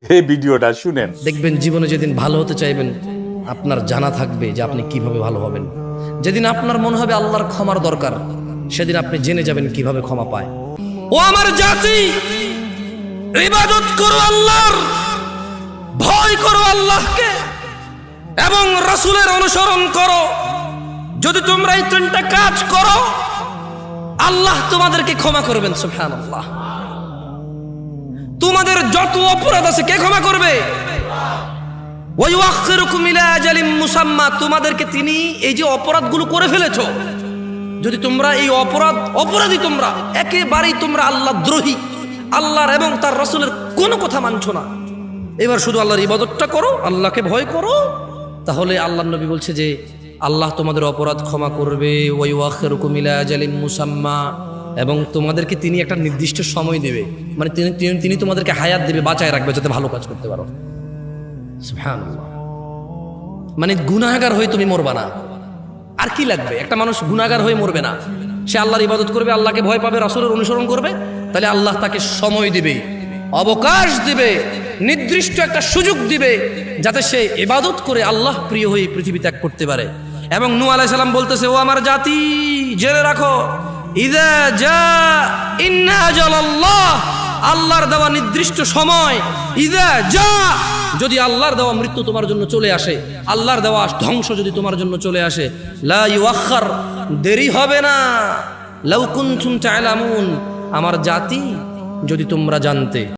এই ভিডিওটা শুনেন, দেখবেন জীবনে যেদিন ভালো হতে চাইবেন আপনার জানা থাকবে যে আপনি কিভাবে ভালো হবেন। যেদিন আপনার মনে হবে আল্লাহর ক্ষমার দরকার, সেদিন আপনি জেনে যাবেন কিভাবে ক্ষমা পায়। ও আমার জাতি, ইবাদত করো আল্লাহর, ভয় করো আল্লাহকে এবং রাসূলের অনুসরণ করো। যদি তোমরা এই তিনটা কাজ করো, আল্লাহ তোমাদেরকে ক্ষমা করবেন। সুবহানাল্লাহ। তোমাদের যত অপরাধ আছে কে ক্ষমা করবে? ওয়াইউআখিরুকুম ইলা আজালিম মুসাম্মা। তোমাদেরকে তিনি এই যে অপরাধগুলো করে ফেলেছো, যদি তোমরা এই অপরাধী তোমরা একেবারেই তোমরা আল্লাহ দ্রোহী, আল্লাহর এবং তার রাসূলের কোনো কথা মানছো না, এবার শুধু আল্লাহর ইবাদতটা করো, আল্লাহকে ভয় করো, তাহলে আল্লাহর নবী বলছে যে আল্লাহ তোমাদের অপরাধ ক্ষমা করবে। ওয়াইউআখিরুকুম ইলা আজালিম মুসাম্মা, এবং তোমাদেরকে তিনি একটা নির্দিষ্ট সময় দেবে, মানে তিনি তোমাদেরকে হায়াত দেবে, বাঁচায় রাখবে যাতে ভালো কাজ করতে পারো। সুবহানাল্লাহ। মানে গুনাহগার হয়ে তুমি মরবা না। আর কি লাগবে? একটা মানুষ গুনাহগার হয়ে মরবে না, সে আল্লাহর ইবাদত করবে, আল্লাহকে ভয় পাবে, রাসূলের অনুসরণ করবে, তাহলে আল্লাহ তাকে সময় দিবে, অবকাশ দিবে, নির্দিষ্ট একটা সুযোগ দিবে যাতে সে ইবাদত করে আল্লাহ প্রিয় হয়ে পৃথিবী ত্যাগ করতে পারে। এবং নূহ আলাইহিস সালাম বলতেছে, ও আমার জাতি, জেনে রাখো, ইযা জা ইন্না আজালাল্লাহ, আল্লাহর দেওয়া নির্দিষ্ট সময়, ইযা জা, যদি আল্লাহর দেওয়া মৃত্যু তোমার জন্য চলে আসে, আল্লাহর দেওয়া ধ্বংস যদি তোমার জন্য চলে আসে, লা ইউআখার, দেরি হবে না। লাউ কুনতুম তা'লামুন, আমার জাতি যদি তোমরা জানতে।